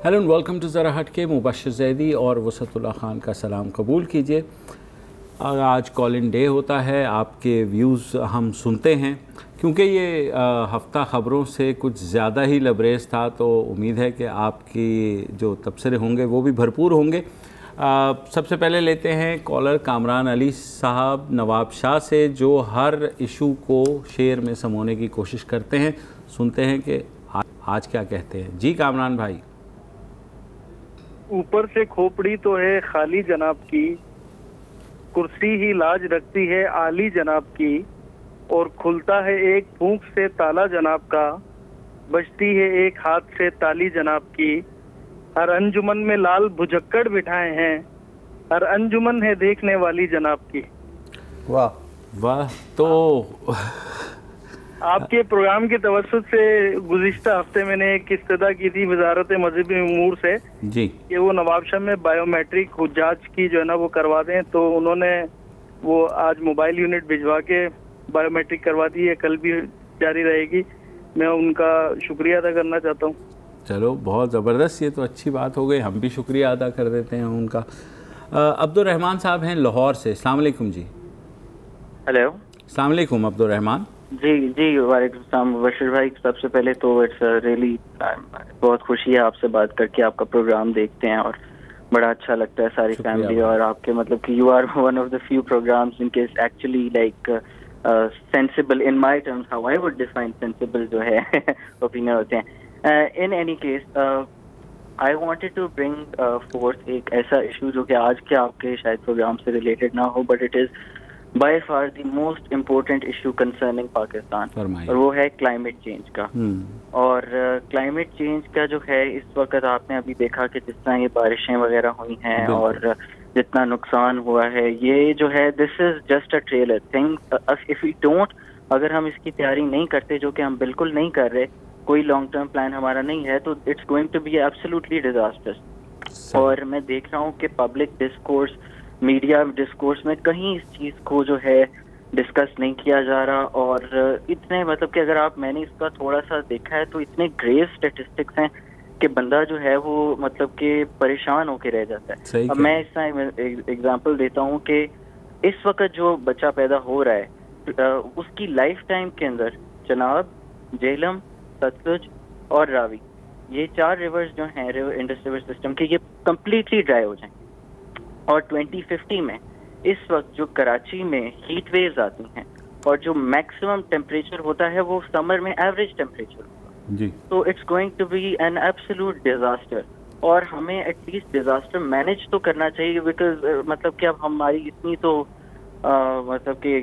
Hello and welcome to ज़रा हट के। मुबशर ज़ैदी और वसतुल्लाह ख़ान का सलाम कबूल कीजिए। आज कॉल इन डे होता है, आपके व्यूज़ हम सुनते हैं क्योंकि ये हफ्ता ख़बरों से कुछ ज़्यादा ही लबरेज था, तो उम्मीद है कि आपकी जो तबसरे होंगे वो भी भरपूर होंगे। सबसे पहले लेते हैं कॉलर कामरान अली साहब नवाब शाह से, जो हर इशू को शेयर में समोने की कोशिश करते हैं। सुनते हैं कि आज क्या कहते हैं। जी कामरान भाई। ऊपर से खोपड़ी तो है खाली जनाब की, कुर्सी ही लाज रखती है आली जनाब की, और खुलता है एक फूंक से ताला जनाब का, बजती है एक हाथ से ताली जनाब की। हर अंजुमन में लाल भुजक्कड़ बिठाए हैं, हर अंजुमन है देखने वाली जनाब की। वाह वाह। तो आपके प्रोग्राम के तवज्जुह से गुज़िश्ता हफ्ते मैंने एक इस्तदा की थी वजारत मज़हबी उमूर से जी कि वो नवाबशाह में बायोमेट्रिक जांच की जो है ना वो करवा दें, तो उन्होंने वो आज मोबाइल यूनिट भिजवा के बायोमेट्रिक करवा दी है, कल भी जारी रहेगी। मैं उनका शुक्रिया अदा करना चाहता हूँ। चलो बहुत ज़बरदस्त, ये तो अच्छी बात हो गई, हम भी शुक्रिया अदा कर देते हैं उनका। अब्दुल रहमान साहब हैं लाहौर से। अस्सलाम वालेकुम जी। हेलो। अस्सलाम वालेकुम अब्दुल रहमान। जी वालेकुम सलाम बशीर भाई। सबसे पहले तो इट्स रियली बहुत खुशी है आपसे बात करके, आपका प्रोग्राम देखते हैं और बड़ा अच्छा लगता है सारी फैमिली, और आपके मतलब कि you are one of the few programs इनके actually like sensible in my terms, how I would define sensible जो है ओपिनियन होते हैं। In any case I wanted to bring forth एक ऐसा इशू जो कि आज के आपके शायद प्रोग्राम से रिलेटेड ना हो, but it is by far the most important issue concerning Pakistan, और वो है क्लाइमेट चेंज का। और क्लाइमेट चेंज का जो है इस वक्त आपने अभी देखा कि जिस तरह ये बारिशें वगैरह हुई हैं और जितना नुकसान हुआ है, ये जो है this is just a trailer thing. If we don't, अगर हम इसकी तैयारी नहीं करते, जो कि हम बिल्कुल नहीं कर रहे, कोई लॉन्ग टर्म प्लान हमारा नहीं है, तो it's going to be absolutely disasters. और मैं देख रहा हूँ कि पब्लिक डिस्कोर्स, मीडिया डिस्कोर्स में कहीं इस चीज़ को जो है डिस्कस नहीं किया जा रहा, और इतने मतलब कि अगर आप, मैंने इसका थोड़ा सा देखा है तो इतने ग्रेव स्टेटिस्टिक्स हैं कि बंदा जो है वो मतलब कि परेशान होके रह जाता है। अब मैं इसका एग्जांपल देता हूँ कि इस वक्त जो बच्चा पैदा हो रहा है उसकी लाइफ टाइम के अंदर चनाब, झेलम, सतलुज और रावी, ये 4 रिवर्स जो हैं इंडस रिवर सिस्टम के, ये कम्प्लीटली ड्राई हो जाएंगे। और 2050 में इस वक्त जो कराची में हीट वेव्स आती हैं और जो मैक्सिमम टेम्परेचर होता है वो समर में एवरेज टेम्परेचर होगा जी, तो it's going to be an absolute disaster. और हमें एटलीस्ट डिजास्टर मैनेज तो करना चाहिए, बिकॉज मतलब कि अब हमारी इतनी तो मतलब कि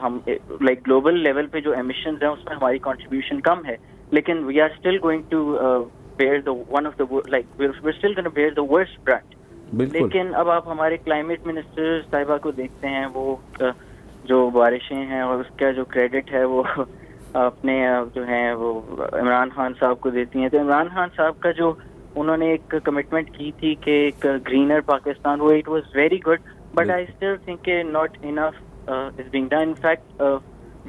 हम लाइक ग्लोबल लेवल पे जो एमिशंस हैं उसमें हमारी कंट्रीब्यूशन कम है, लेकिन we are still going to bear the one of the like we are still going to bear the worst brand. लेकिन अब आप हमारे क्लाइमेट मिनिस्टर साहिबा को देखते हैं, वो जो बारिशें हैं और उसका जो क्रेडिट है वो अपने जो है वो इमरान खान साहब को देती हैं। तो इमरान खान साहब का जो उन्होंने एक कमिटमेंट की थी कि एक ग्रीनर पाकिस्तान, वो it was very good, but I still think not enough is being done. In fact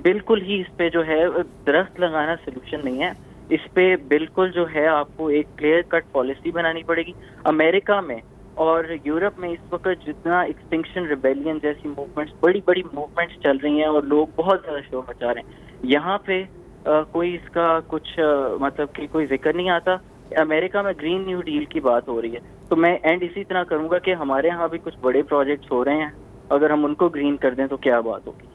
बिल्कुल ही इस पे जो है दरख्त लगाना सोल्यूशन नहीं है, इस पे बिल्कुल जो है आपको एक क्लियर कट पॉलिसी बनानी पड़ेगी। अमेरिका में और यूरोप में इस वक्त जितना एक्सटिंक्शन रिबेलियन जैसी मूवमेंट्स, बड़ी बड़ी मूवमेंट्स चल रही हैं और लोग बहुत ज़्यादा शोर मचा रहे हैं, यहाँ पे कोई इसका कुछ मतलब कि कोई जिक्र नहीं आता। अमेरिका में ग्रीन न्यू डील की बात हो रही है, तो मैं एंड इसी तरह करूँगा कि हमारे यहाँ भी कुछ बड़े प्रोजेक्ट्स हो रहे हैं, अगर हम उनको ग्रीन कर दें तो क्या बात होगी।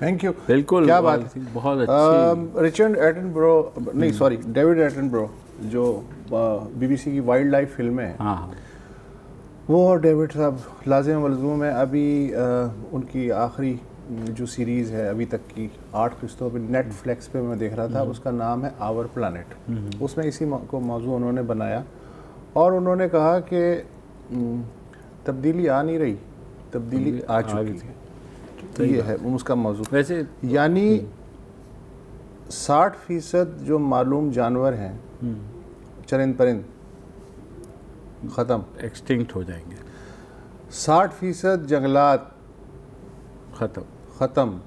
Thank you. बिल्कुल, क्या बात, बहुत अच्छी। रिचर्ड एटनबरो, नहीं सॉरी डेविड एटनबरो, जो BBC की वाइल्ड लाइफ फिल्में हैं, हाँ, वो और डेविड साहब लाज़िम वलज़ूम है। अभी उनकी आखिरी जो सीरीज़ है अभी तक की 8 किस्तों पे नेटफ्लिक्स पे मैं देख रहा था, उसका नाम है आवर प्लानट। उसमें इसी को मौजू उन्होंने बनाया और उन्होंने कहा कि तब्दीली आ नहीं रही, तब्दीली आ चुकी है। तो ये है उसका मौजू। वैसे यानी 60% जो मालूम जानवर हैं, चरिंद परिंद, ख़त्म, एक्सटिंक्ट हो जाएंगे। 60% जंगलात ख़त्म।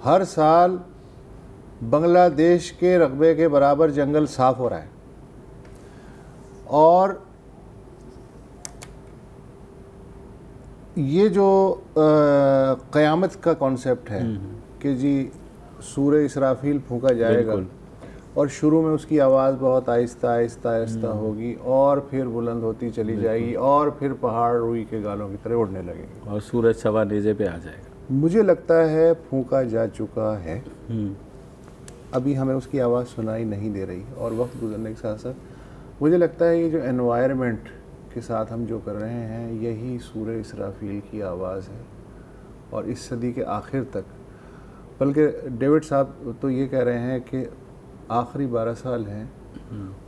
हर साल बांग्लादेश के रकबे के बराबर जंगल साफ हो रहा है। और ये जो क़यामत का कॉन्सेप्ट है कि जी सूरह इसराफील फूंका जाएगा और शुरू में उसकी आवाज़ बहुत आहिस्ता आहिस्ता आहिस्ता होगी और फिर बुलंद होती चली जाएगी और फिर पहाड़ रुई के गालों की तरह उड़ने लगेगी और सूरज सवा नेज़े पे आ जाएगा। मुझे लगता है फूंका जा चुका है, अभी हमें उसकी आवाज़ सुनाई नहीं दे रही और वक्त गुजरने के साथ साथ मुझे लगता है ये जो एनवायरनमेंट के साथ हम जो कर रहे हैं यही सूरह इसराफील की आवाज़ है और इस सदी के आखिर तक, बल्कि डेविड साहब तो ये कह रहे हैं कि आखिरी 12 साल हैं,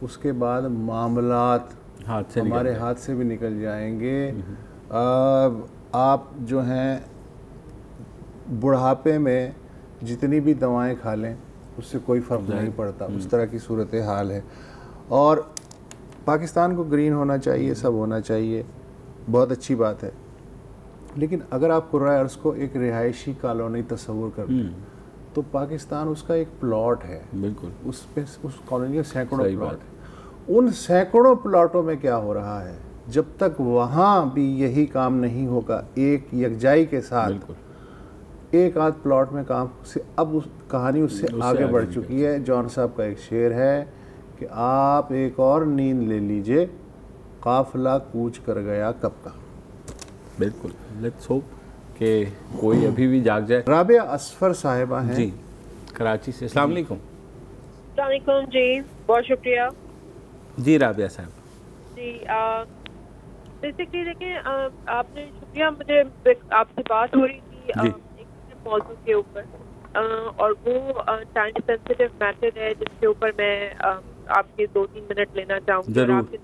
उसके बाद मामलात हमारे हाथ से भी निकल जाएंगे। आप जो हैं बुढ़ापे में जितनी भी दवाएं खा लें उससे कोई फ़र्क नहीं पड़ता, उस तरह की सूरत हाल है। और पाकिस्तान को ग्रीन होना चाहिए, सब होना चाहिए, बहुत अच्छी बात है, लेकिन अगर आप कुर्रा अर्ज़ को एक रिहायशी कॉलोनी तस्वुर करते हैं तो पाकिस्तान उसका एक प्लॉट है, बिल्कुल उस पे उस कॉलोनी में सैकड़ों प्लॉट है। उन सैकड़ों प्लॉटों में क्या हो रहा है, जब तक वहाँ भी यही काम नहीं होगा एक यकजाई के साथ, एक आध प्लॉट में काम से अब उस कहानी उससे आगे बढ़ चुकी है। जॉन साहब का एक शेर है कि आप एक और नींद ले लीजिए, काफिला कूच कर गया कब का। बिल्कुल, लेट्स होप कि कोई अभी भी जाग जाए। राबिया असफर साहिबा हैं जी, कराची से। अस्सलाम वालेकुम। अस्सलाम वालेकुम जी, बहुत शुक्रिया जी राबिया साहब। जी बेसिकली देखिए, आपने शुक्रिया, मुझे आपसे बात हो रही थी एक मौजू के ऊपर और वो टाइम सेंसिटिव मैटर है जिसके ऊपर मैं आपके 2-3 मिनट लेना चाहूँगी और आपके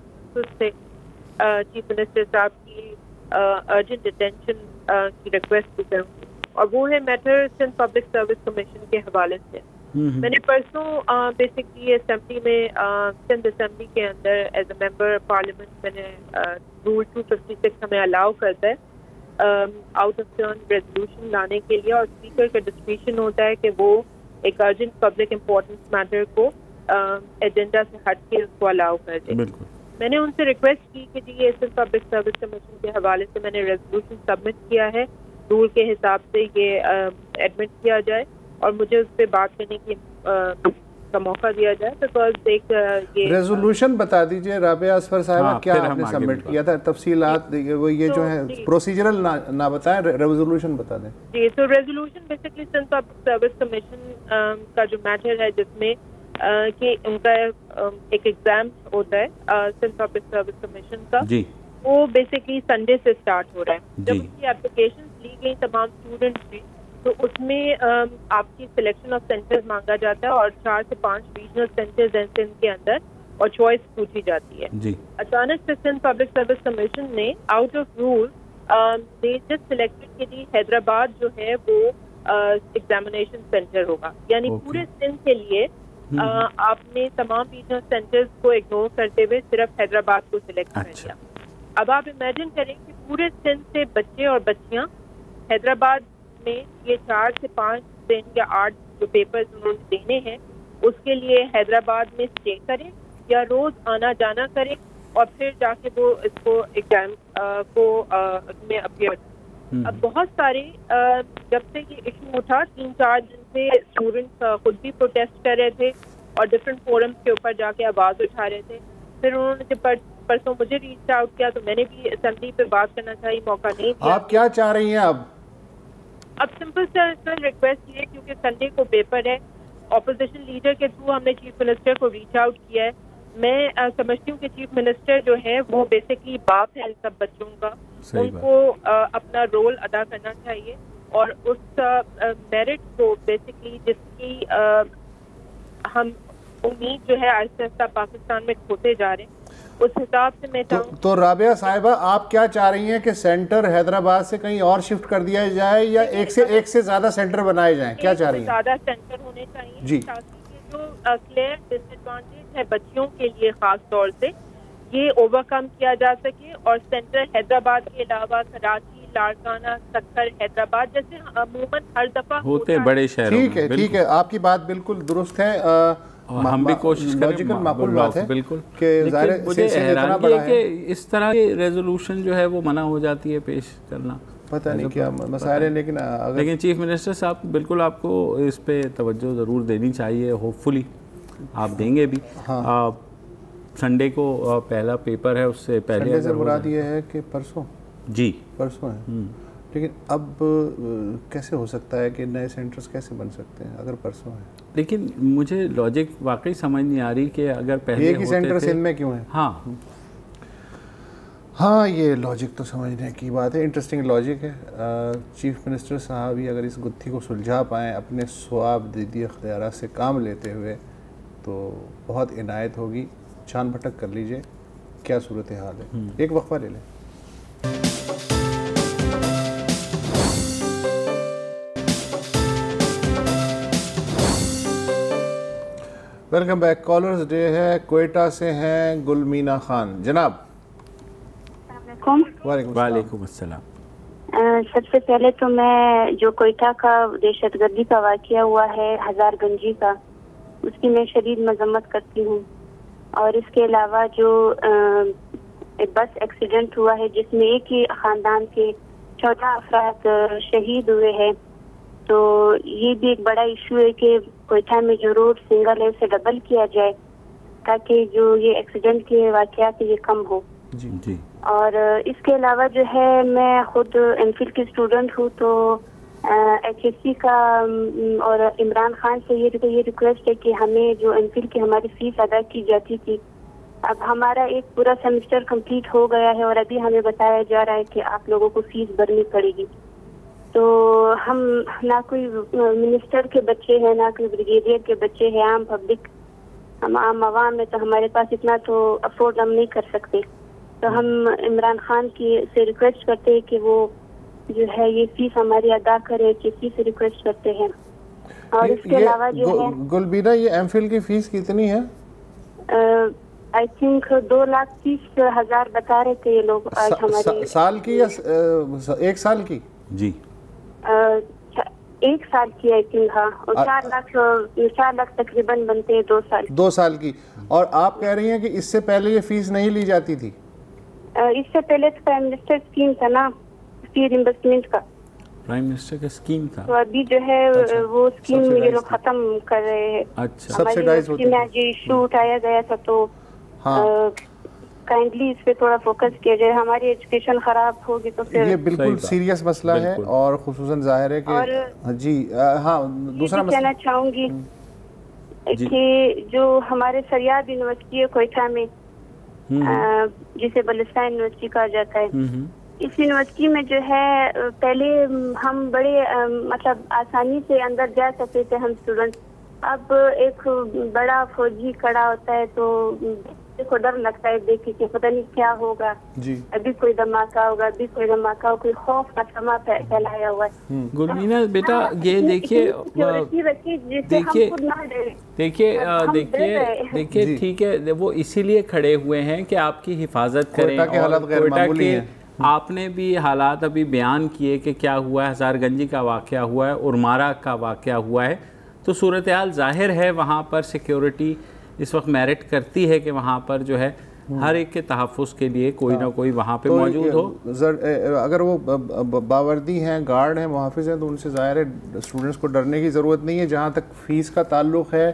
से चीफ मिनिस्टर साहब की अर्जेंट अटेंशन की रिक्वेस्ट भी करूँगी, और वो है matter Sindh public service commission के हवाले से। मैंने परसों बेसिकली असेंबली में सिंध असेंबली के अंदर एज अ मेंबर पार्लियामेंट मैंने रूल 256 हमें अलाउ करता है आउट ऑफ टर्न रेजोल्यूशन लाने के लिए, और स्पीकर का डिस्क्रिप्शन होता है कि वो एक अर्जेंट पब्लिक इम्पोर्टेंस मैटर को एजेंडा से हट के उसको अलाउ कर दे। मैंने उनसे रिक्वेस्ट की कि जी ये सिंध पब्लिक सर्विस कमीशन के हवाले से मैंने रेजोल्यूशन सबमिट किया है, रूल के हिसाब से ये एडमिट किया जाए और मुझे उस पर बात करने की का मौका दिया जाए, बिकॉज एक ये रेजोल्यूशन बता दीजिए राबिया असफर साहिबा, क्या आपने सबमिट किया था, तफसीलात वो ये जो है प्रोसीजरल ना बताएं, रेजोल्यूशन बता दें। जी, तो resolution basically Sindh public service commission का जो मैटर है जिसमें कि उनका एक एग्जाम होता है सिंध पब्लिक सर्विस कमीशन का जी, वो बेसिकली संडे से स्टार्ट हो रहा है। जब उसकी एप्लीकेशन ली गई तमाम स्टूडेंट्स की, तो उसमें आपकी सिलेक्शन ऑफ सेंटर्स मांगा जाता है और 4 से 5 रीजनल सेंटर्स हैं सिंध के अंदर और चॉइस पूछी जाती है जी। अचानक से सिंध पब्लिक सर्विस कमीशन ने out of rule they just selected कि जी हैदराबाद जो है वो एग्जामिनेशन सेंटर होगा, यानी पूरे सिंध के लिए आपने तमाम रीजनल सेंटर्स को इग्नोर करते हुए सिर्फ हैदराबाद को सिलेक्ट कर लिया। अब आप इमेजिन करें कि पूरे सिंध से बच्चे और बच्चियां हैदराबाद में ये 4 से 5 दिन या 8 जो पेपर्स उन्होंने देने हैं उसके लिए हैदराबाद में स्टे करें या रोज आना जाना करें और फिर जाके वो इसको एग्जाम को में अपियर। अब बहुत सारे जब से ये इशू उठा 3-4 दिन से स्टूडेंट्स खुद भी प्रोटेस्ट कर रहे थे और डिफरेंट फोरम्स के ऊपर जाके आवाज़ उठा रहे थे। फिर उन्होंने जब परसों मुझे रीच आउट किया तो मैंने भी असेंबली पे बात करना चाहिए, मौका नहीं दिया। आप क्या चाह रही हैं अब सिंपल सर रिक्वेस्ट ये, क्योंकि संडे को पेपर है, ऑपोजिशन लीडर के थ्रू हमने चीफ मिनिस्टर को रीच आउट किया है। मैं समझती हूँ कि चीफ मिनिस्टर जो है वो बेसिकली बाप है इन सब बच्चों का, उनको अपना रोल अदा करना चाहिए और उस मेरिट को बेसिकली जिसकी हम उम्मीद जो है आहिस्ता आहिस्ता पाकिस्तान में खोते जा रहे हैं, उस हिसाब से मैं तो राबिया साहिबा आप क्या चाह रही हैं कि सेंटर हैदराबाद से कहीं और शिफ्ट कर दिया जाए या एक से ज्यादा सेंटर बनाए जाएं, क्या चाह रही हैं? ज्यादा सेंटर होने चाहिए जी, ताकि ये जो क्लियर डिसएडवांटेज है बच्चियों के लिए खास तौर से ये ओवरकम किया जा सके और सेंटर हैदराबाद के अलावा कराची, लाड़काना, सक्कर, हैदराबाद जैसे अमूमन हर दफा होते बड़े शहरों। ठीक है, आपकी बात बिल्कुल दुरुस्त है। हम भी कोशिश करें, माकूल बात है बिल्कुल। कि मुझे हैरानी है कि इस तरह की रेजोल्यूशन जो है वो मना हो जाती है पेश करना, पता नहीं क्या मसाइल है। लेकिन चीफ मिनिस्टर साहब बिल्कुल आपको इस पे तवज्जो ज़रूर देनी चाहिए, होपफुली आप देंगे भी। हाँ। संडे को पहला पेपर है, उससे पहले संडे से मुराद ये है कि परसों जी परसों है, लेकिन अब कैसे हो सकता है कि नए सेंटर्स कैसे बन सकते हैं अगर परसों है? लेकिन मुझे लॉजिक वाकई समझ नहीं आ रही कि अगर पहले एक ही सेंटर सिंध में क्यों है। हाँ, ये लॉजिक तो समझने की बात है, इंटरेस्टिंग लॉजिक है। चीफ मिनिस्टर साहब ही अगर इस गुत्थी को सुलझा पाएँ अपने स्वाब दीदी अख्तियारात से काम लेते हुए तो बहुत इनायत होगी। छान भटक कर लीजिए क्या सूरत हाल है। एक वक्फा ले लें। Welcome back. कॉलर्स डे है, कोयटा से हैं गुलमीना खान। जनाब वालेकुम अस्सलाम। सबसे पहले तो मैं जो कोयटा का दहशतगर्दी का वाक़या हुआ है हज़ारगंजी का, उसकी मैं शदीद मजम्मत करती हूँ। और इसके अलावा जो बस एक्सीडेंट हुआ है जिसमें एक ही ख़ानदान के 14 अफराद शहीद हुए हैं, तो ये भी एक बड़ा इशू है कि कोयटा में जो रोड सिंगल है उसे डबल किया जाए ताकि जो ये एक्सीडेंट के वाक़यात ये कम हो। जी जी। और इसके अलावा जो है मैं खुद एमफिल की स्टूडेंट हूँ, तो HSC का और इमरान खान से ये रिक्वेस्ट है कि हमें जो एमफिल की हमारी फीस अदा की जाती थी, अब हमारा एक पूरा सेमेस्टर कंप्लीट हो गया है और अभी हमें बताया जा रहा है कि आप लोगों को फीस भरनी पड़ेगी। तो हम ना कोई मिनिस्टर के बच्चे हैं, ना कोई ब्रिगेडियर के बच्चे हैं, आम पब्लिक, हम आम आवाम है, तो हमारे पास इतना तो अफोर्ड हम नहीं कर सकते। तो हम इमरान खान की से रिक्वेस्ट करते हैं कि वो जो है ये फीस हमारी अदा करे, किसी से रिक्वेस्ट करते हैं। और इसके अलावा जो है गुलबीना, ये एमफिल की फीस कितनी है? आई थिंक 2,30,000 बता रहे थे ये लोग आज हमारी। साल की या एक साल की? जी, 1 साल की आई थिंक। हाँ, और 4 लाख तकरीबन बनते हैं 2 साल। 2 साल की। और आप कह रही हैं कि इससे पहले ये फीस नहीं ली जाती थी? इससे पहले तो प्राइम मिनिस्टर स्कीम था ना, फी रिइंबर्समेंट का। प्राइम मिनिस्टर का स्कीम था, तो अभी जो है वो स्कीम ये लोग खत्म कर रहे हैं। अच्छा, सब्सिडाइज होती है। आज इशू उठाया गया था, तो काइंडली इस पे थोड़ा फोकस किया जाए। हमारी एजुकेशन खराब होगी तो फिर ये बिल्कुल सीरियस मसला है। और खुसूसन जाहिर है कि जी हाँ, दूसरा मसला कहना चाहूँगी कि जो हमारे सरियाद यूनिवर्सिटी है कोयटा में, जिसे बलुचिस्तान यूनिवर्सिटी कहा जाता है, इस यूनिवर्सिटी में जो है पहले हम बड़े मतलब आसानी से अंदर जा सकते थे हम स्टूडेंट। अब एक बड़ा फौजी खड़ा होता है तो को डर लगता है देख के, पता नहीं क्या होगा जी। अभी कोई धमाका होगा, अभी कोई धमाका हो, कोई खौफ का समा फैलाया हुआ है। गुलमीना बेटा, ये देखिए देखिए ठीक है, वो इसीलिए खड़े हुए हैं कि आपकी हिफाजत करें। कोयटा के आपने भी हालात अभी बयान किए कि क्या हुआ है, हज़ारगंजी का वाक़या हुआ है, उर्मारा का वाक़या हुआ है, तो सूरत हाल ज़ाहिर है वहाँ पर सिक्योरिटी इस वक्त मेरिट करती है कि वहाँ पर जो है हर एक के तहफ़्फ़ुज़ के लिए कोई ना कोई वहाँ पे मौजूद हो। अगर वो बावर्दी हैं, गार्ड हैं, मुहाफ़िज़ हैं, तो उनसे ज़ाहिर है स्टूडेंट्स को डरने की ज़रूरत नहीं है। जहाँ तक फ़ीस का ताल्लुक़ है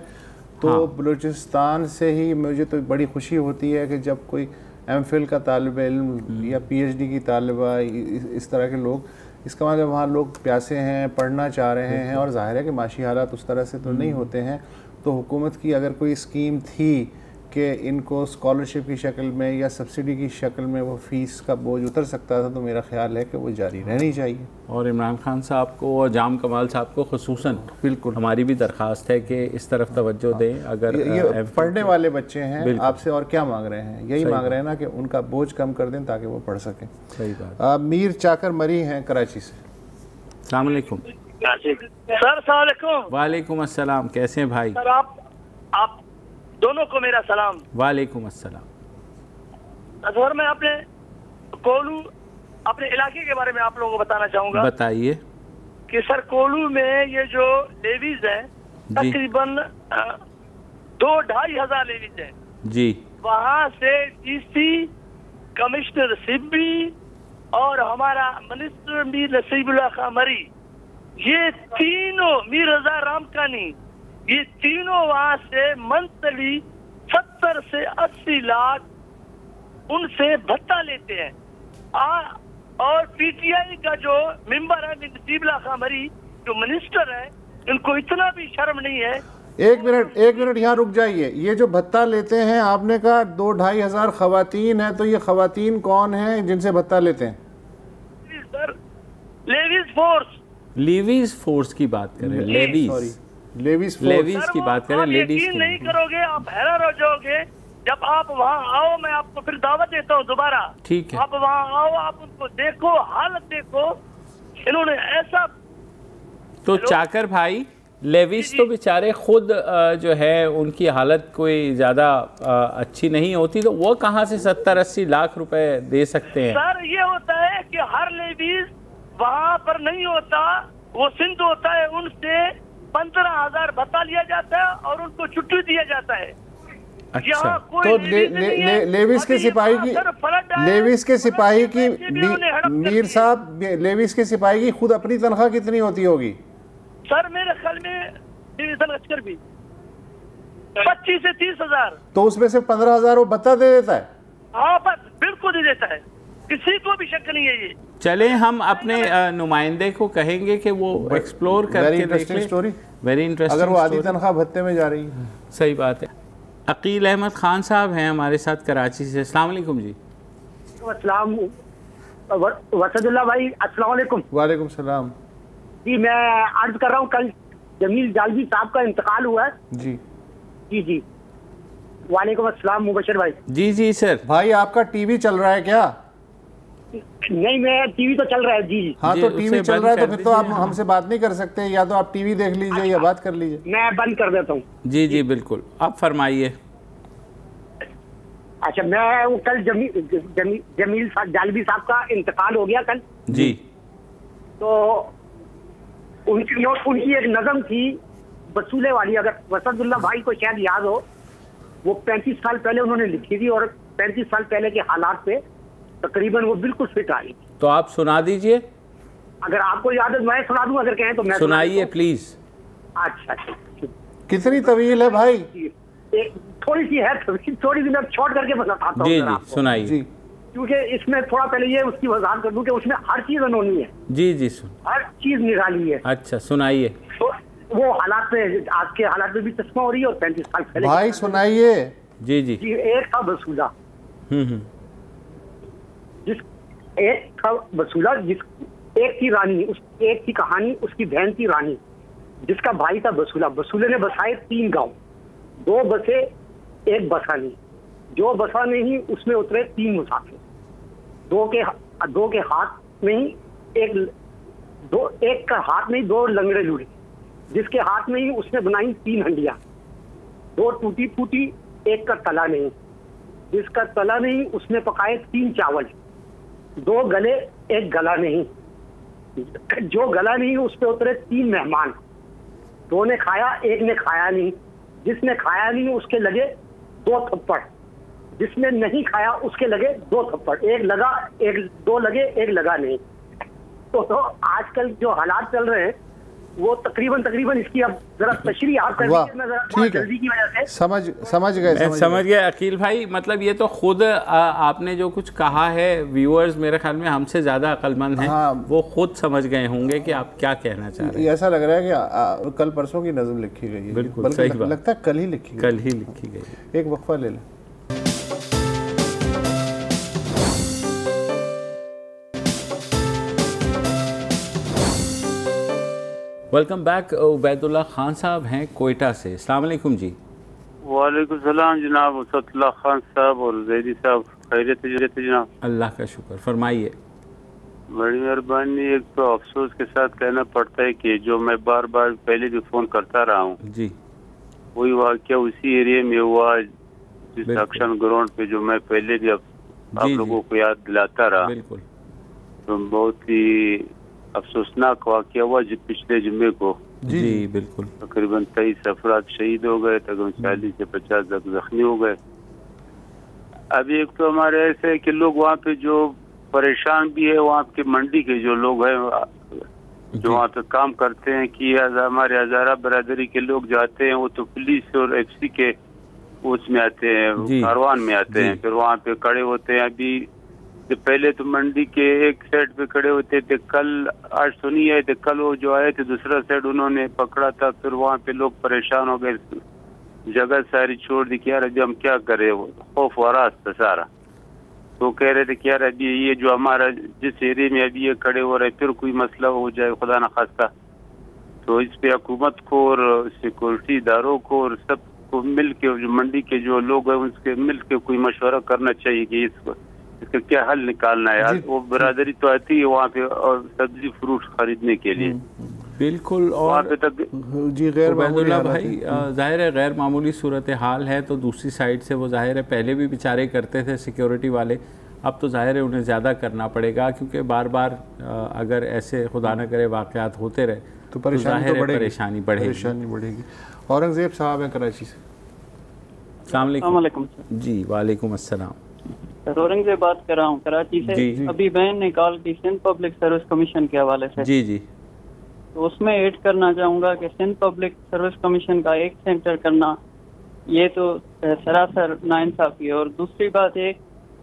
तो बलूचिस्तान से ही मुझे तो बड़ी खुशी होती है कि जब कोई एमफिल का तालिब इल्म या PhD की तालिबा, इस तरह के लोग, इसका मतलब वहाँ लोग प्यासे हैं, पढ़ना चाह रहे हैं, और ज़ाहिर है कि माशी हालात उस तरह से तो नहीं होते हैं। तो हुकूमत की अगर कोई स्कीम थी कि इनको स्कॉलरशिप की शक्ल में या सब्सिडी की शक्ल में वो फ़ीस का बोझ उतर सकता था, तो मेरा ख्याल है कि वो जारी रहनी चाहिए। और इमरान खान साहब को और जाम कमाल साहब को खुसूसन बिल्कुल हमारी भी दरख्वास्त है कि इस तरफ तवज्जो दें। अगर ये पढ़ने वाले बच्चे हैं, आपसे और क्या मांग रहे हैं? यही मांग रहे हैं ना कि उनका बोझ कम कर दें ताकि वो पढ़ सकें। सही बात। मीर चाकर मरी हैं कराची से। अस्सलाम वालेकुम सर। वालेकुम अस्सलाम, कैसे हैं भाई? सर आप दोनों को मेरा सलाम। वालेकुम अस्सलाम। सर मैं अपने कोलू, अपने इलाके के बारे में आप लोगों को बताना चाहूँगा। बताइए। कि सर कोलू में ये जो लेवीज है तकरीबन 2-2.5 हजार लेवीज है जी। वहाँ से डीसी, कमिश्नर सिब्बी और हमारा मिनिस्टर मीर नसीबुल्लाह खान मरी, ये तीनों, मीर रजा रामकानी, ये तीनों वहाँ से मंथली 70 से 80 लाख उनसे भत्ता लेते हैं। और पीटीआई का जो मेंबर है नसीबुल्लाह खान मरी, जो मिनिस्टर है, इनको इतना भी शर्म नहीं है। एक मिनट यहाँ रुक जाइए। ये जो भत्ता लेते हैं, आपने कहा 2-2.5 हजार खवातीन है, तो ये खवातीन कौन है जिनसे भत्ता लेते हैं? सर लेवीज फोर्स की बात करें, लेवीज की बात करें, लेडीज की नहीं करोगे, आप हैरान हो जाओगे। जब आप वहाँ आओ, मैं आपको फिर दावत देता हूँ दोबारा। ठीक है, आप वहाँ आओ, आप उनको देखो, हालत देखो, इन्होंने ऐसा। तो चाकर भाई, लेवीज तो बेचारे खुद जो है उनकी हालत कोई ज़्यादा अच्छी नहीं होती, तो वो कहाँ से 70-80 लाख रुपए दे सकते हैं? सर ये होता है कि हर लेवीज वहाँ पर नहीं होता, वो सिंध होता है, उनसे 15,000 भत्ता लिया जाता है और उनको छुट्टी दिया जाता है। अच्छा, तो लेवीज के सिपाही की, लेवीज के सिपाही की, मीर साहब, लेवीज के सिपाही की खुद अपनी तनख्वाह कितनी होती होगी? सर मेरे ख्याल में डिवीजन लश्कर भी 25 से 30 हजार। तो उसमें से 15,000 वो भत्ता दे देता है? हाँ, बस बिल्कुल दे देता है, किसी को भी शक नहीं है। ये चले हम अपने नुमाइंदे को कहेंगे कि वो एक्सप्लोर करके देखें। Story, very interesting. अगर वो आधी तनख्वाह भत्ते में जा रही है। सही बात है। अकील अहमद खान साहब हैं हमारे साथ कराची से। अस्सलाम वालेकुम जी। अस्सलाम वसदुल्ला भाई, अस्सलाम वालेकुम। वालेकुम सलाम जी। मैं अर्ज कर रहा हूँ, कल जमील जालवी साहब का इंतकाल हुआ है। जी जी जी। वालेकुम अस्सलाम मुबशर भाई। जी जी सर। भाई आपका टीवी चल रहा है क्या? नहीं, मैं टीवी तो चल रहा है। जी जी। हाँ, तो टीवी चल रहा है तो फिर तो आप हमसे बात नहीं कर सकते, या तो आप टीवी देख लीजिए या बात कर लीजिए। मैं बंद कर देता हूँ। जी जी बिल्कुल, आप फरमाइए। अच्छा, मैं वो कल जमील जालवी साहब का इंतकाल हो गया कल जी। तो उनकी एक नज़म थी वसूले वाली, अगर वसदुल्ला भाई को शायद याद हो, वो 35 साल पहले उन्होंने लिखी थी और 35 साल पहले के हालात पे तकरीबन वो बिल्कुल फिट आई। तो आप सुना दीजिए। अगर आपको याद है मैं सुना दूं, अगर कहें तो मैं सुनाइए प्लीज। अच्छा, कितनी तवील है भाई? थोड़ी सी है, थोड़ी सी मैं शॉर्ट करके बताता हूँ। जी जी सुनाइए, क्योंकि इसमें थोड़ा पहले ये उसकी वजाहत कर दूं कि उसमें हर चीज अनोनी है। जी जी हर चीज निराली है। अच्छा सुनाइए। तो वो हालात में, आज के हालात में भी चश्मा हो रही है और 35 साल पहले। भाई सुनाइए। जी जी। एक था वसूला, एक था वसूला, एक थी रानी, एक थी कहानी, उसकी बहन थी रानी, जिसका भाई था वसूला। वसूले ने बसाए 3 गांव, 2 बसे, 1 बसा नहीं। जो बसा नहीं उसमें उतरे 3 मुसाफिर, 2 के हाथ में ही एक का हाथ में ही 2 लंगड़े लूढ़े, जिसके हाथ में ही उसने बनाई 3 हंडियां, 2 टूटी फूटी, 1 का तला नहीं, जिसका तला नहीं उसने पकाए 3 चावल, 2 गले 1 गला नहीं, जो गला नहीं उस पे उतरे 3 मेहमान, 2 ने खाया 1 ने खाया नहीं, जिसने खाया नहीं उसके लगे 2 थप्पड़, जिसने नहीं खाया उसके लगे 2 थप्पड़, 1 लगा 2 लगे 1 लगा नहीं। तो आजकल जो हालात चल रहे हैं वो तकरीबन इसकी अब जरा तशरीह आप कर दीजिए, मैं जरा जल्दी की वजह से समझ गए अकील भाई। मतलब ये तो खुद आपने जो कुछ कहा है, व्यूअर्स मेरे ख्याल में हमसे ज़्यादा अक्लमंद हैं। हाँ, वो खुद समझ गए होंगे कि आप क्या कहना चाह रहे हैं। ऐसा लग रहा है कि कल परसों की नज़म लिखी गई है। बिल्कुल सही बात, लगता है कल ही लिखी गई। एक वक्फा ले लें। Welcome back. उबैदुल्लाह खान साहब हैं कोयटा से। अस्सलाम वालेकुम जी। वालेकुम सलाम जनाब उसतुल्लाह खान साहब और जैदी साहब, खैरियत है जनाब? अल्लाह का शुक्र, फरमाइए। बड़ी मेहरबानी। एक तो अफसोस के साथ कहना पड़ता है कि जो मैं बार बार पहले भी फोन करता रहा हूँ जी, वही वाक़या उसी एरिया में हुआ जिस एक्शन ग्राउंड पे, जो मैं पहले भी आप लोगों को याद दिलाता रहा। बिल्कुल। तो बहुत ही अफसोसनाक वाक़या हुआ जो पिछले जुम्मे को। जी बिल्कुल। तकरीबन 23 अफराद शहीद हो गए, तकरीबन 40 से 50 तक जख्मी हो गए। अभी एक तो हमारे ऐसे है कि लोग वहाँ पे जो परेशान भी है, वहाँ के मंडी के जो लोग हैं जो वहाँ पे काम करते हैं कि हमारे हज़ारा बरादरी के लोग जाते हैं, वो तो पुलिस और FC के उसमें आते हैं, कारवान में आते हैं, फिर वहाँ पे खड़े होते हैं। अभी तो पहले तो मंडी के एक साइड पे खड़े होते थे, कल आज तो नहीं आए थे, कल वो जो आए थे दूसरा साइड उन्होंने पकड़ा था, फिर वहाँ पे लोग परेशान हो गए, जगह सारी छोड़ दी कि यार अभी हम क्या करें, खौफ वरास था सारा। तो कह रहे थे कि यार अभी ये जो हमारा जिस एरिया में अभी ये खड़े हो रहे फिर कोई मसला हो जाए खुदा न खास्ता, तो इस पे हुकूमत को और सिक्योरिटी इदारों को और सबको मिल के जो मंडी के जो लोग हैं उसके मिल के कोई मशवरा करना चाहिए कि इसका क्या हल निकालना है। यार वो बरादरी तो आती है वहाँ पे और सब्जी फ्रूट खरीदने के लिए बिल्कुल। और जी उबैदुल्लाह भाई, जाहिर है गैर मामूली सूरत हाल है, तो दूसरी साइड से वो जाहिर है पहले भी बेचारे करते थे सिक्योरिटी वाले, अब तो जाहिर है उन्हें ज़्यादा करना पड़ेगा, क्योंकि बार बार अगर ऐसे खुदा न करे वाक़यात होते रहे तो परेशानी बढ़ेगी। औरंगज़ेब साहब हैं कराची से। अस्सलाम वालेकुम। जी वालेकुम अस्सलाम। औरंगज़ेब बात कर रहा हूँ कराची से। अभी बहन ने कॉल की सिंध पब्लिक सर्विस कमीशन के हवाले से। जी। तो उसमें ऐड करना चाहूँगा कि सिंध पब्लिक सर्विस कमीशन का एक सेंटर करना ये तो सरासर नाइंसाफी है। और दूसरी बात है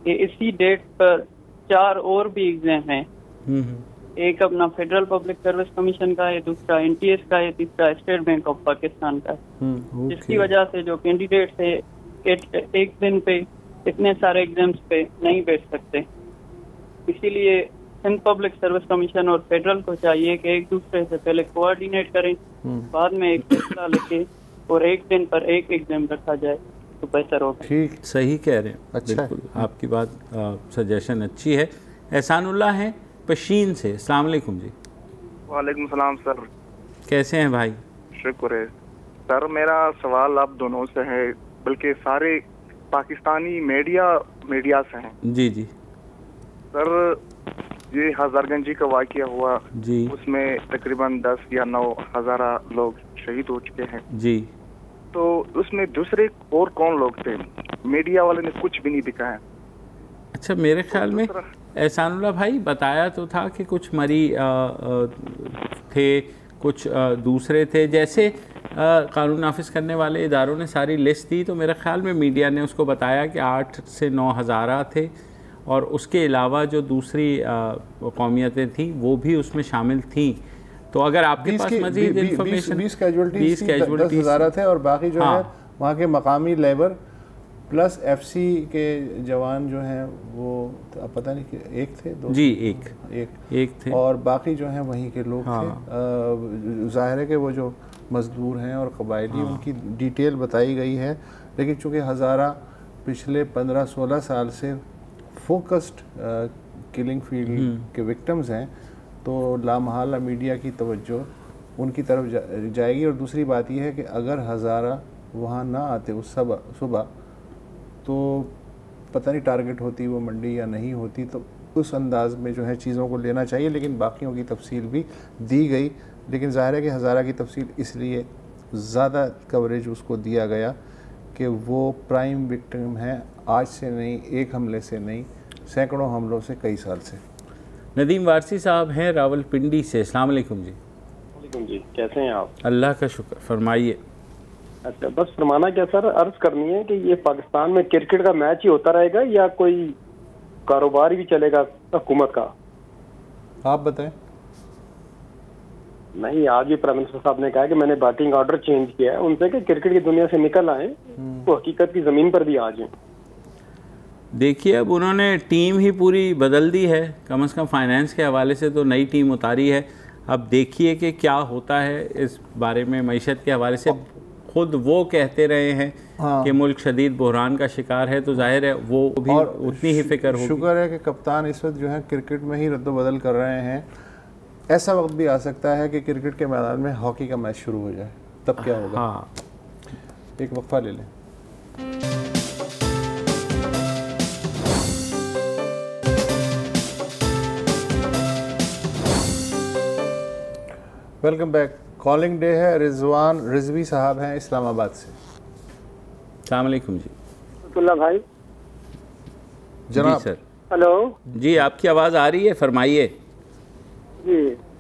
कि इसी डेट पर 4 और भी एग्जाम हैं। एक अपना फेडरल पब्लिक सर्विस कमीशन का है, दूसरा NTS का है, तीसरा स्टेट बैंक ऑफ पाकिस्तान का है। जिसकी वजह से जो कैंडिडेट है एक दिन पे इतने सारे एग्जाम्स पे नहीं बैठ सकते। इसीलिए सिंध पब्लिक सर्विस कमीशन और फेडरल को चाहिए कि एक दूसरे से पहले कोऑर्डिनेट करें, बाद में एक फैसला लेके और एक दिन पर एक एग्जाम रखा जाए तो बेहतर होगा। ठीक, सही कह रहे हैं। अच्छा, बिल्कुल आपकी बात सजेशन अच्छी है। एहसानुल्लाह हैं पशीन से। अस्सलाम वालेकुम जी। वालेकुम सलाम सर, कैसे हैं भाई? शुक्र है सर। मेरा सवाल आप दोनों से है, बल्कि सारे पाकिस्तानी मीडिया से हैं। जी सर, ये हजारगंजी का वाक़या हुआ जी, उसमें तकरीबन 10 या 9 हज़ारा लोग शहीद हो चुके हैं जी। तो उसमें दूसरे और कौन लोग थे? मीडिया वाले ने कुछ भी नहीं दिखाया। अच्छा, मेरे ख्याल में एहसानुल्लाह भाई बताया तो था कि कुछ मरी थे, कुछ दूसरे थे। जैसे कानून नाफिज करने वाले इदारों ने सारी लिस्ट दी तो मेरे ख्याल में मीडिया ने उसको बताया कि 8 से 9 हज़ारा थे, और उसके अलावा जो दूसरी कौमियतें थीं वो भी उसमें शामिल थीं। तो अगर आपके पास मज़ीद इन्फॉर्मेशन 20 कैजुअल्टीज थे, और बाकी जो है वहाँ के मकामी लेबर प्लस FC के जवान जो हैं वो अब पता नहीं कि एक थे, दो जी, एक थे, और बाकी जो हैं वहीं के लोग थे। ज़ाहिर है कि वो जो मजदूर हैं और कबायली उनकी डिटेल बताई गई है, लेकिन चूँकि हज़ारा पिछले 15-16 साल से फोकस्ड किलिंग फील्ड के विक्टिम्स हैं, तो लामहला मीडिया की तवज्जो उनकी तरफ जाएगी। और दूसरी बात यह है कि अगर हज़ारा वहाँ ना आते उस सुबह तो पता नहीं टारगेट होती वो मंडी या नहीं होती। तो उस अंदाज में जो है चीज़ों को लेना चाहिए, लेकिन बाकियों की तफसील भी दी गई। लेकिन ज़ाहिर है कि हज़ारा की तफसील इसलिए ज़्यादा कवरेज उसको दिया गया कि वो प्राइम विक्टिम हैं, आज से नहीं, एक हमले से नहीं, सैकड़ों हमलों से, कई साल से। नदीम वारसी साहब हैं रावलपिंडी से। अस्सलाम वालेकुम जी। वालेकुम जी, कैसे हैं आप? अल्लाह का शुक्र, फरमाइए। अच्छा, बस फरमाना क्या सर, अर्ज करनी है कि ये पाकिस्तान में क्रिकेट का मैच ही होता रहेगा या कोई कारोबार भी चलेगा हुकूमत का? आप बताएं। नहीं, आज भी प्राइम मिनिस्टर साहब ने कहा कि मैंने बैटिंग ऑर्डर चेंज किया है उनसे कि क्रिकेट की दुनिया से निकल आए, तो हकीकत की जमीन पर भी आ जाए। देखिए, अब उन्होंने टीम ही पूरी बदल दी है, कम से कम फाइनेंस के हवाले से तो नई टीम उतारी है। अब देखिए कि क्या होता है इस बारे में। मईशत के हवाले से खुद वो कहते रहे हैं कि मुल्क शदीद बहरान का शिकार है, तो जाहिर है वो भी उतनी ही फिक्र होगी। शुक्र है कि कप्तान इस वक्त जो है क्रिकेट में ही रद्दोबदल कर रहे हैं। ऐसा वक्त भी आ सकता है कि क्रिकेट के मैदान में हॉकी का मैच शुरू हो जाए, तब क्या होगा? हाँ, एक वक्फा ले लें। Welcome back. कॉलिंग डे है, रिजवान रिजवी साहब हैं इस्लामाबाद से। अस्सलाम वालेकुम जी। भाई जनाब। जी सर। हेलो जी, आपकी आवाज़ आ रही है, फरमाइए। जी,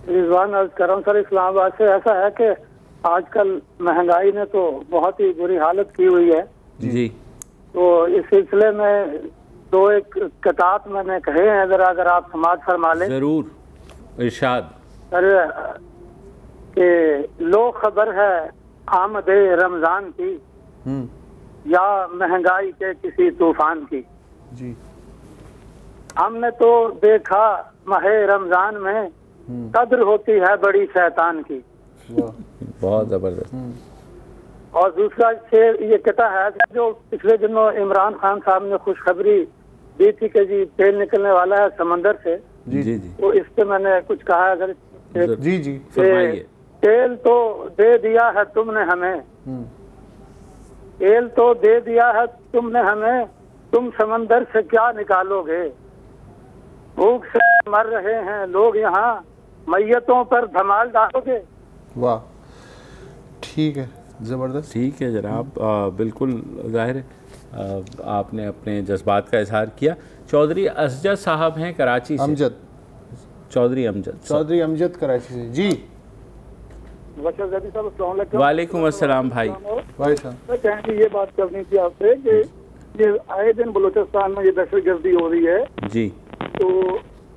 रिजवान अर्ज कर रहा हूँ सर इस्लामाबाद से। ऐसा है कि आजकल महंगाई ने तो बहुत ही बुरी हालत की हुई है जी। तो इस सिलसिले में दो एक कतात मैंने कहे हैं, अगर आप समाज फरमा लें। जरूर, इरशाद। सर कि लो खबर है आमदे रमजान की या महंगाई के किसी तूफान की। जी। हमने तो देखा माहे रमजान में कद्र होती है बड़ी शैतान की। बहुत जबरदस्त। और दूसरा शेर ये कहता है कि जो पिछले दिनों इमरान खान साहब ने खुशखबरी दी थी कि जी तेल निकलने वाला है समंदर से। जी जी। तो इस पे मैंने कुछ कहा, अगर जी जी फरमाइए। तेल तो दे दिया है तुमने हमें, तेल तो दे दिया है तुमने हमें, तुम समंदर से क्या निकालोगे। भूख से मर रहे हैं लोग यहाँ, मैयतों पर धमाल डालोगे। वाह, ठीक है, ज़बरदस्त। ठीक है जनाब, बिल्कुल जाहिर है आपने अपने जज्बात का इजहार किया। चौधरी असजद साहब हैं कराची से। अमजद चौधरी अमजद कराची से। जी वालेकुम अस्सलाम भाई। ये बात करनी थी आपसे कि ये आए दिन बलूचिस्तान में ये दहशतगर्दी हो रही है जी, तो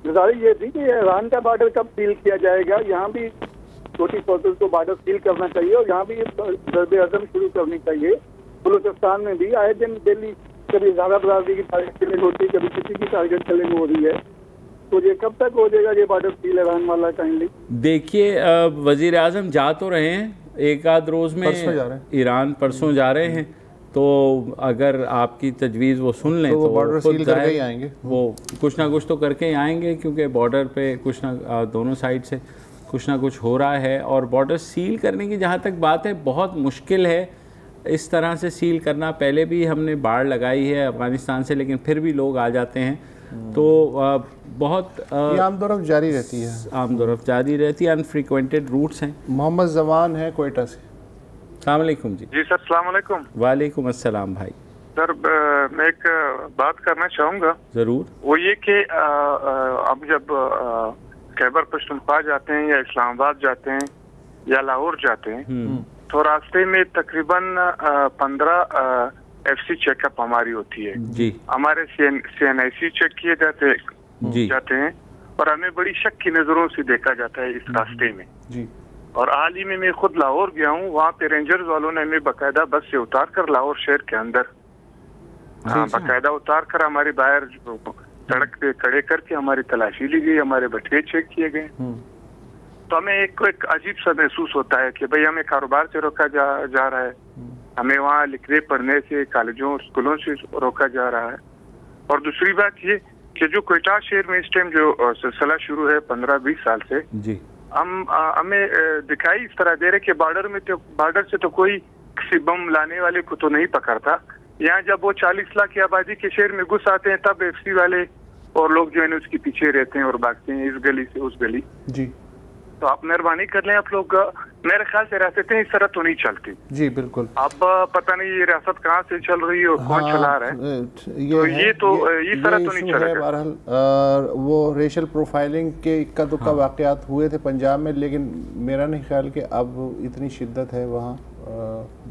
गुजारिश ये थी कि ईरान का बॉर्डर कब सील किया जाएगा। यहाँ भी छोटी फोर्सेस को बॉर्डर सील करना चाहिए और यहाँ भी ज़रबे अज़म शुरू करनी चाहिए। बलूचिस्तान में भी आए दिन दिल्ली कभी ज़्यादा बरादरी की टारगेट किलिंग होती है, कभी किसी की टारगेट किलिंग हो रही है। तो ये कब तक हो जाएगा ये बॉर्डर सील ईरान वाला? काइंडली देखिए, वज़ीर आज़म जा तो रहे हैं, एक आध रोज़ में ईरान परसों जा रहे हैं, तो अगर आपकी तजवीज़ वो सुन लें तो बॉर्डर सील करके ही आएंगे। वो कुछ ना कुछ तो करके ही आएंगे, क्योंकि बॉर्डर पे कुछ ना दोनों साइड से कुछ ना कुछ हो रहा है। और बॉर्डर सील करने की जहाँ तक बात है, बहुत मुश्किल है इस तरह से सील करना। पहले भी हमने बाड़ लगाई है अफ़गानिस्तान से, लेकिन फिर भी लोग आ जाते हैं, तो बहुत आमदोरफ़ जारी रहती है। आमदोरफ़ जारी रहती है, अनफ्रीक्वेंटेड रूट्स हैं। मोहम्मद जवान है कोयटा से। अस्सलाम वालेकुम जी। जी सर, अस्सलाम वालेकुम। वालेकुम अस्सलाम भाई। सर मैं एक बात करना चाहूँगा। ज़रूर। वो ये कि अब जब खैबर पख्तूनख्वा जाते हैं या इस्लामाबाद जाते हैं या लाहौर जाते हैं, तो रास्ते में तकरीबन 15 FC चेकअप हमारी होती है जी। हमारे CNIC चेक किए जाते हैं और हमें बड़ी शक की नजरों से देखा जाता है इस रास्ते में जी। और हाल ही में मैं खुद लाहौर गया हूँ, वहाँ पे रेंजर्स वालों ने हमें बाकायदा बस से उतार कर लाहौर शहर के अंदर बाकायदा उतार कर हमारी बाहर सड़क पे खड़े करके हमारी तलाशी ली गई, हमारे बटुए चेक किए गए। तो हमें एक अजीब सा महसूस होता है कि भाई हमें कारोबार से रोका जा रहा है, हमें वहाँ लिखने पढ़ने से, कॉलेजों स्कूलों से रोका जा रहा है। और दूसरी बात ये कि जो कोयटा शहर में इस टाइम जो सिलसिला शुरू है 15-20 साल से जी, हमें दिखाई इस तरह दे रहे कि बॉर्डर से तो कोई किसी बम लाने वाले को तो नहीं पकड़ता। यहाँ जब वो 40 लाख की आबादी के शहर में घुस आते हैं, तब FC वाले और लोग जो है उसके पीछे रहते हैं और भागते हैं इस गली से उस गली। जी, तो आप मेहरबानी कर लें, आप लोग मेरे ख्याल से रियासतें इस तरह तो नहीं चलती। जी बिल्कुल। अब पता नहीं ये रियासत कहाँ से चल रही है और कौन चला रहा है, ये तरह तो नहीं चलेगा। बहरहाल वो रेशल प्रोफाइलिंग के इक्का दुक्का वाकयात हुए थे पंजाब में, लेकिन मेरा नहीं ख्याल कि अब इतनी शिद्दत है वहाँ।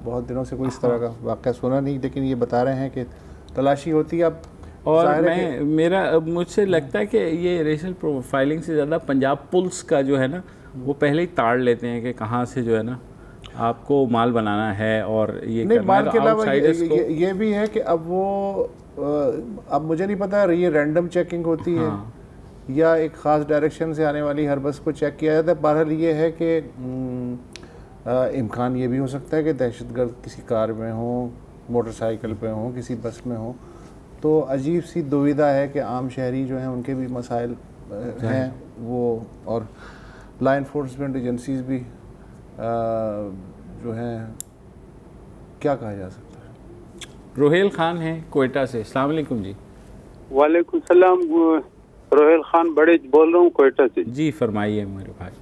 बहुत दिनों से कोई इस तरह का वाकया सुना नहीं, लेकिन ये बता रहे हैं कि तलाशी होती है अब। और मुझसे लगता है कि ये रेशल प्रोफाइलिंग से ज़्यादा पंजाब पुलिस का जो है ना, वो पहले ही ताड़ लेते हैं कि कहाँ से जो है ना आपको माल बनाना है और ये नहीं, माल के अलावा ये भी है कि अब वो अब मुझे नहीं पता ये रैंडम चेकिंग होती है या एक ख़ास डायरेक्शन से आने वाली हर बस को चेक किया जाता है। बहरहाल ये है कि इम्कान ये भी हो सकता है कि दहशतगर्द किसी कार में हो, मोटरसाइकिल पे हो, किसी बस में हो। तो अजीब सी दुविधा है कि आम शहरी जो हैं उनके भी मसाइल हैं वो, और लॉ इन्फोर्समेंट एजेंसीज भी जो हैं, क्या कहा जा सकता है। रोहेल खान हैं कोयटा से। अस्सलाम वालेकुम जी। वालेकुम सलाम। रोहेल खान बड़े बोल रहा हूँ कोयटा से। जी फरमाइए मेरे भाई।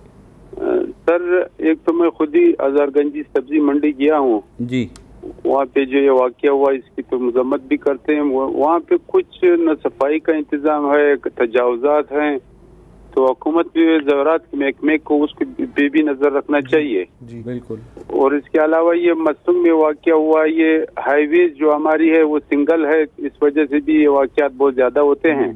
सर एक तो मैं खुद ही हजारगंजी सब्जी मंडी गया हूँ जी, वहाँ पे जो ये वाकया हुआ इसकी तो मजम्मत भी करते हैं। वहाँ पे कुछ न सफाई का इंतजाम है, तजावजात हैं, तो हुकूमत भी ज़रात महकमे को उसके पे भी नजर रखना चाहिए जी बिल्कुल। और इसके अलावा ये मसूम में वाकया हुआ, ये हाईवेज जो हमारी है वो सिंगल है, इस वजह से भी ये वाकयात बहुत ज्यादा होते हैं।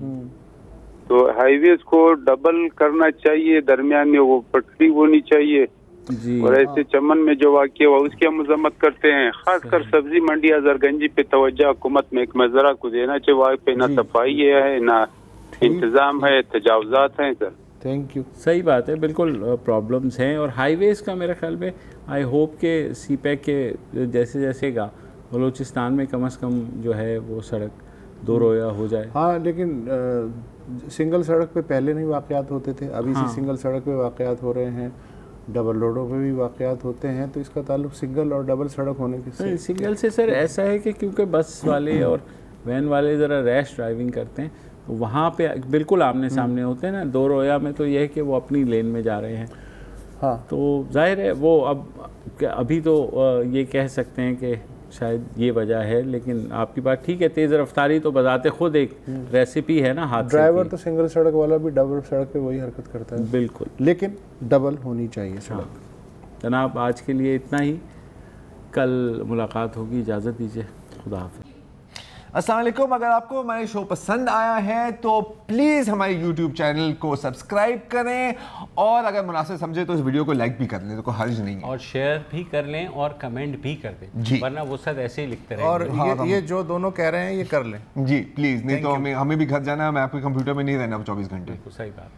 तो हाईवेज को डबल करना चाहिए, दरमियान में वो पटरी होनी चाहिए जी। और ऐसे चमन में जो वाकया हुआ उसकी हम मजम्मत करते हैं। खासकर सब्जी मंडी हजारगंजी पे तवज्जो हुकूमत महकमा ज़रा को देना चाहिए। वहाँ पे ना सफाई है ना इंतजाम है, तजावजात हैं सर। Thank you. सही बात है, बिल्कुल प्रॉब्लम्स हैं। और हाईवेज़ का मेरे ख्याल में आई होप के सीपैक के जैसे जैसेगा बलूचिस्तान में कम से कम जो है वो सड़क दो रोया हो जाए। हाँ, लेकिन सिंगल सड़क पे पहले नहीं वाक़यात होते थे, अभी से सिंगल सड़क पे वाक़यात हो रहे हैं, डबल रोडों पे भी वाक़यात होते हैं। तो इसका ताल्लुक सिंगल और डबल सड़क होने के सिंगल से सर ऐसा है कि क्योंकि बस वाले और वैन वाले ज़रा रैश ड्राइविंग करते हैं, तो वहाँ पे बिल्कुल आमने सामने होते हैं ना। दो रोया में तो यह है कि वो अपनी लेन में जा रहे हैं। हाँ, तो जाहिर है वो अब अभी तो ये कह सकते हैं कि शायद ये वजह है, लेकिन आपकी बात ठीक है। तेज़ रफ्तारी तो बताते खुद एक रेसिपी है ना हाथ। ड्राइवर तो सिंगल सड़क वाला भी डबल सड़क पे वही हरकत करता है। बिल्कुल, लेकिन डबल होनी चाहिए सड़क। हाँ। जनाब आज के लिए इतना ही, कल मुलाकात होगी, इजाज़त दीजिए, खुदा हाफ़िज़। अस्सलाम वालेकुम। अगर आपको हमारे शो पसंद आया है तो प्लीज़ हमारे YouTube चैनल को सब्सक्राइब करें और अगर मुनासिब समझे तो इस वीडियो को लाइक भी कर लें, तो कोई हर्ज नहीं है। और शेयर भी कर लें और कमेंट भी कर दें जी, वरना वो सब ऐसे ही लिखते रहेंगे। और हाँ, ये जो दोनों कह रहे हैं ये कर लें जी प्लीज़, नहीं तो हमें भी घर जाना है, मैं आपके कंप्यूटर में नहीं रहना 24 घंटे। सही बात।